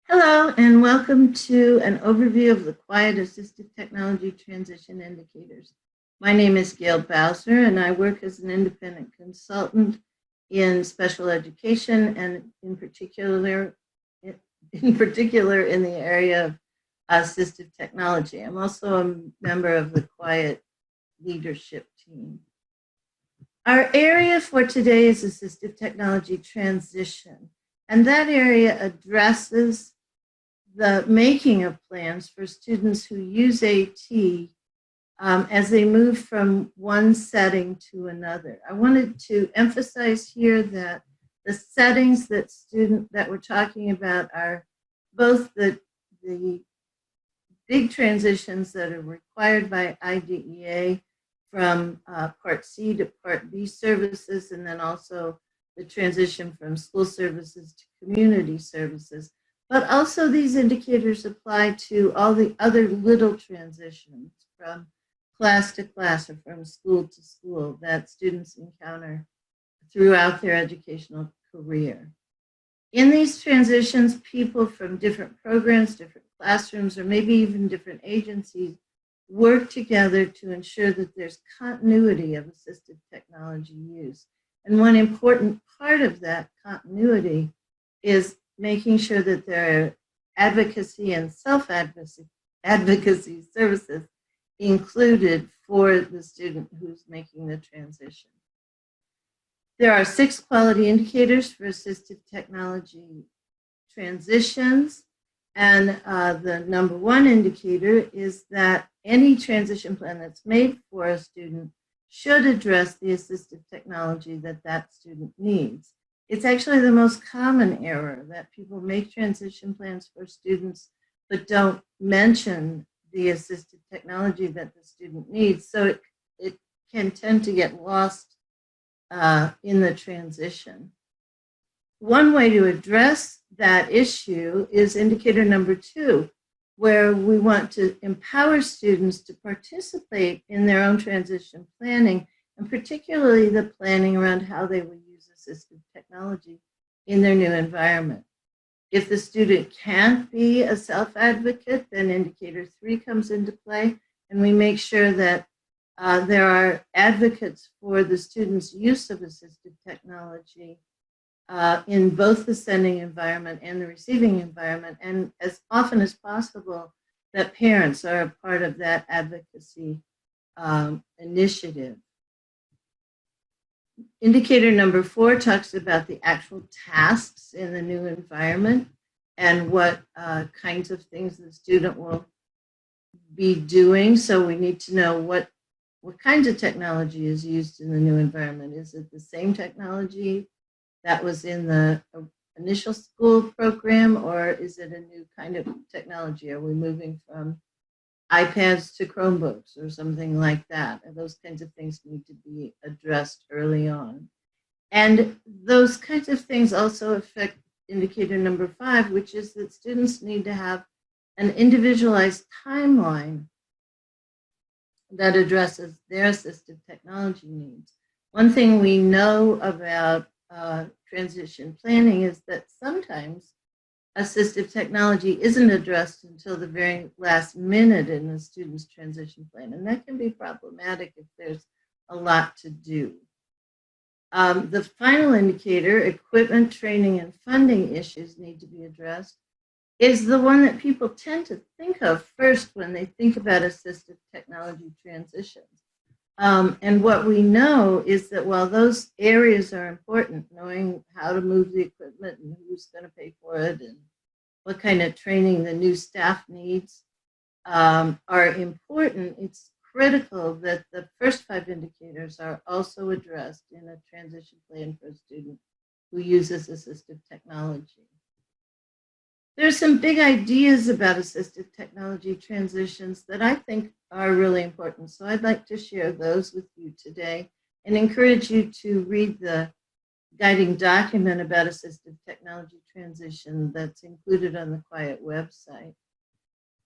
Hello, and welcome to an overview of the Quiet Assistive Technology Transition Indicators. My name is Gail Bowser, and I work as an independent consultant in special education, and in particular in the area of assistive technology. I'm also a member of the Quiet leadership team. Our area for today is assistive technology transition, and that area addresses the making of plans for students who use AT as they move from one setting to another. I wanted to emphasize here that the settings that we're talking about are both the big transitions that are required by IDEA from Part C to Part B services, and then also the transition from school services to community services. But also these indicators apply to all the other little transitions from class to class or from school to school that students encounter throughout their educational career. In these transitions, people from different programs, different classrooms, or maybe even different agencies work together to ensure that there's continuity of assistive technology use. And one important part of that continuity is making sure that there are advocacy and self-advocacy services included for the student who's making the transition. There are 6 quality indicators for assistive technology transitions, and the number 1 indicator is that any transition plan that's made for a student should address the assistive technology that that student needs. It's actually the most common error that people make transition plans for students but don't mention the assistive technology that the student needs. So it can tend to get lost in the transition. One way to address that issue is indicator number 2, where we want to empower students to participate in their own transition planning, and particularly the planning around how they will use assistive technology in their new environment. If the student can't be a self-advocate, then indicator 3 comes into play, and we make sure that there are advocates for the student's use of assistive technology in both the sending environment and the receiving environment, and as often as possible, that parents are a part of that advocacy initiative. Indicator number 4 talks about the actual tasks in the new environment and what kinds of things the student will be doing. So we need to know what kinds of technology is used in the new environment. Is it the same technology that was in the initial school program, or is it a new kind of technology? Are we moving from iPads to Chromebooks or something like that? And those kinds of things need to be addressed early on. And those kinds of things also affect indicator number 5, which is that students need to have an individualized timeline that addresses their assistive technology needs. One thing we know about transition planning is that sometimes assistive technology isn't addressed until the very last minute in the student's transition plan, and that can be problematic if there's a lot to do. The final indicator, equipment, training, and funding issues need to be addressed, is the one that people tend to think of first when they think about assistive technology transitions. And what we know is that while those areas are important, knowing how to move the equipment and who's going to pay for it and what kind of training the new staff needs are important, it's critical that the first 5 indicators are also addressed in a transition plan for a student who uses assistive technology. There's some big ideas about assistive technology transitions that I think are really important. So I'd like to share those with you today and encourage you to read the guiding document about assistive technology transition that's included on the Quiet website.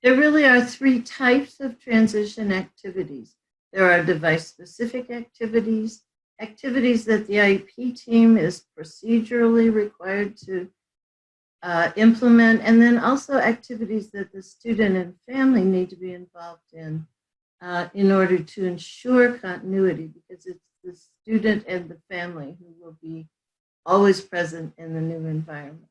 There really are 3 types of transition activities. There are device-specific activities, activities that the IEP team is procedurally required to implement, and then also activities that the student and family need to be involved in order to ensure continuity, because it's the student and the family who will be always present in the new environment.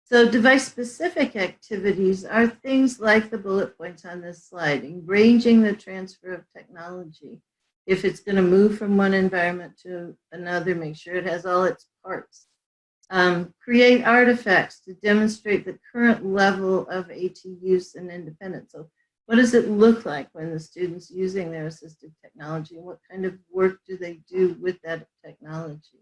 So device-specific activities are things like the bullet points on this slide, arranging the transfer of technology. If it's going to move from one environment to another, make sure it has all its parts. Create artifacts to demonstrate the current level of AT use and independence. So what does it look like when the student's using their assistive technology? What kind of work do they do with that technology?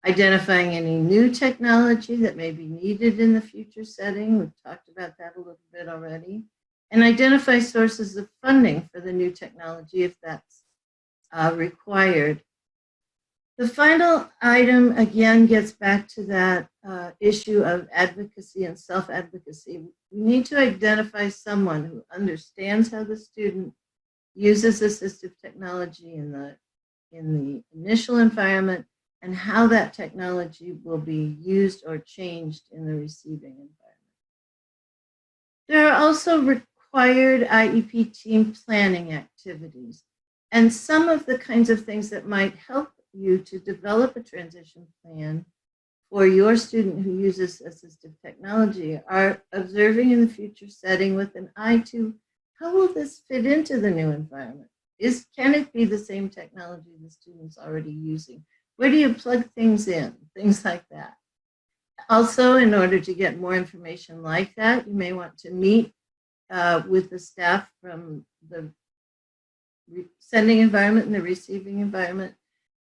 Identifying any new technology that may be needed in the future setting. We've talked about that a little bit already. And identify sources of funding for the new technology if that's required. The final item, again, gets back to that issue of advocacy and self-advocacy. We need to identify someone who understands how the student uses assistive technology in the initial environment and how that technology will be used or changed in the receiving environment. There are also required IEP team planning activities, and some of the kinds of things that might help you to develop a transition plan for your student who uses assistive technology are observing in the future setting with an eye to how will this fit into the new environment? Can it be the same technology the student's already using? Where do you plug things in? Things like that. Also, in order to get more information like that, you may want to meet with the staff from the sending environment and the receiving environment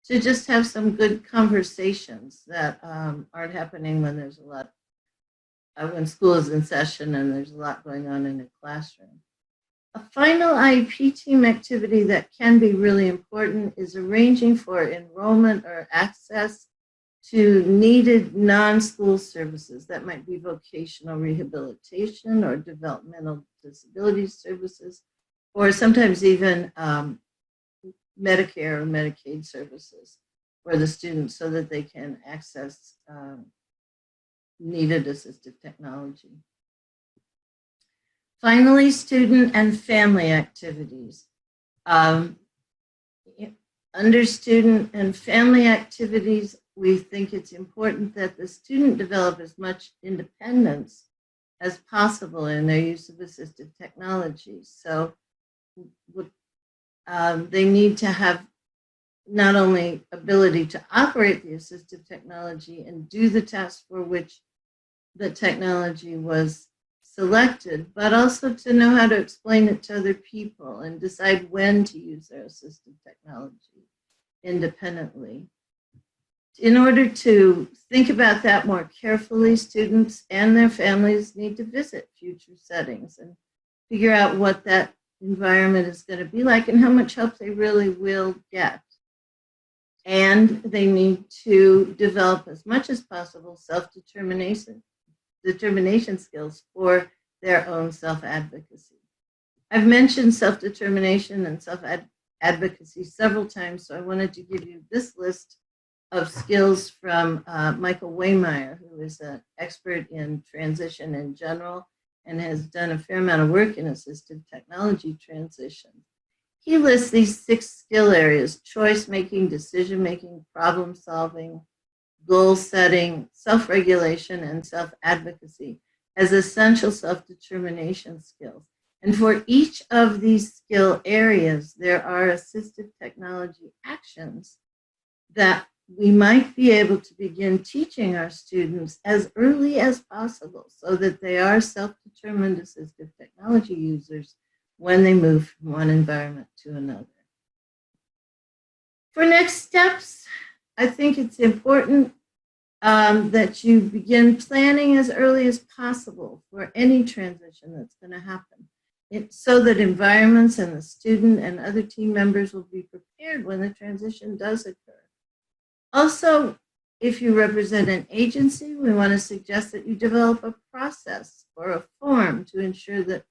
to just have some good conversations that aren't happening when there's a lot, when school is in session and there's a lot going on in a classroom. A final IEP team activity that can be really important is arranging for enrollment or access to needed non-school services. That might be vocational rehabilitation or developmental disability services, or sometimes even Medicare or Medicaid services for the students so that they can access needed assistive technology. Finally, student and family activities. Under student and family activities, we think it's important that the student develop as much independence as possible in their use of assistive technology. So they need to have not only ability to operate the assistive technology and do the tasks for which the technology was selected, but also to know how to explain it to other people and decide when to use their assistive technology independently. In order to think about that more carefully, students and their families need to visit future settings and figure out what that environment is going to be like and how much help they really will get. And they need to develop as much as possible self-determination skills for their own self-advocacy. I've mentioned self-determination and self-advocacy several times, so I wanted to give you this list of skills from Michael Waymeyer, who is an expert in transition in general and has done a fair amount of work in assistive technology transition. He lists these 6 skill areas: choice-making, decision-making, problem-solving, goal setting, self-regulation, and self-advocacy as essential self-determination skills. And for each of these skill areas, there are assistive technology actions that we might be able to begin teaching our students as early as possible so that they are self-determined assistive technology users when they move from one environment to another. For next steps, I think it's important that you begin planning as early as possible for any transition that's going to happen, so that environments and the student and other team members will be prepared when the transition does occur. Also, if you represent an agency, we want to suggest that you develop a process or a form to ensure that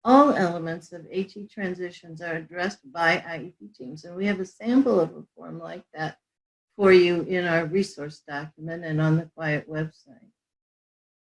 all elements of AT transitions are addressed by IEP teams. And we have a sample of a form like that for you in our resource document and on the Quiet website.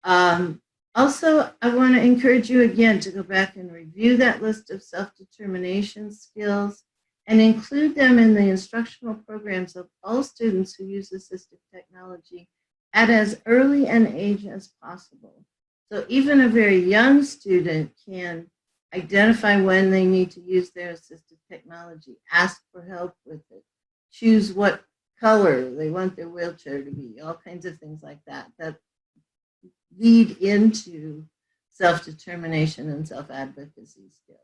Also, I want to encourage you again to go back and review that list of self-determination skills and include them in the instructional programs of all students who use assistive technology at as early an age as possible. So even a very young student can identify when they need to use their assistive technology, ask for help with it, choose what color they want their wheelchair to be, all kinds of things like that, that lead into self-determination and self-advocacy skills.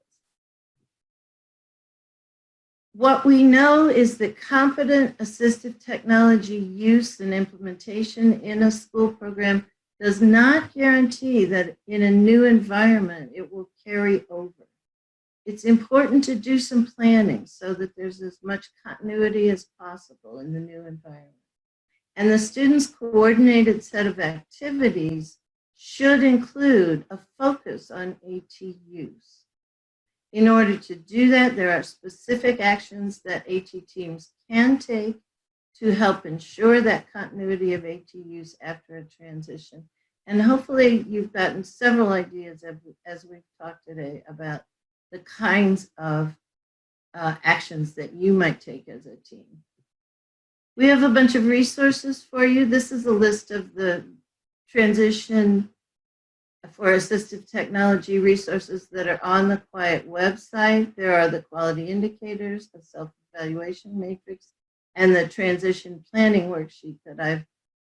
What we know is that competent assistive technology use and implementation in a school program does not guarantee that in a new environment it will carry over. It's important to do some planning so that there's as much continuity as possible in the new environment. And the students' coordinated set of activities should include a focus on AT use. In order to do that, there are specific actions that AT teams can take to help ensure that continuity of AT use after a transition. And hopefully you've gotten several ideas as we've talked today about the kinds of actions that you might take as a team. We have a bunch of resources for you. This is a list of the transition for assistive technology resources that are on the Quiet website. There are the quality indicators, the self-evaluation matrix, and the transition planning worksheet that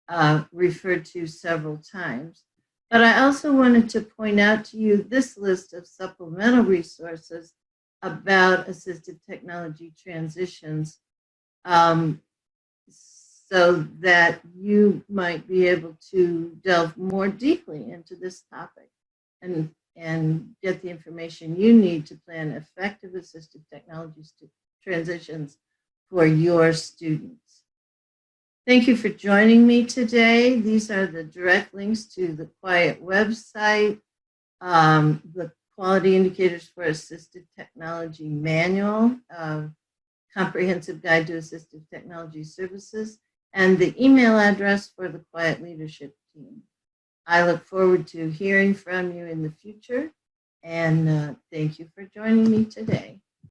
I've referred to several times. But I also wanted to point out to you this list of supplemental resources about assistive technology transitions, so that you might be able to delve more deeply into this topic and get the information you need to plan effective assistive technology transitions for your students. Thank you for joining me today. These are the direct links to the Quiet website, the Quality Indicators for Assistive Technology Manual, Comprehensive Guide to Assistive Technology Services, and the email address for the Quiet Leadership Team. I look forward to hearing from you in the future, and thank you for joining me today.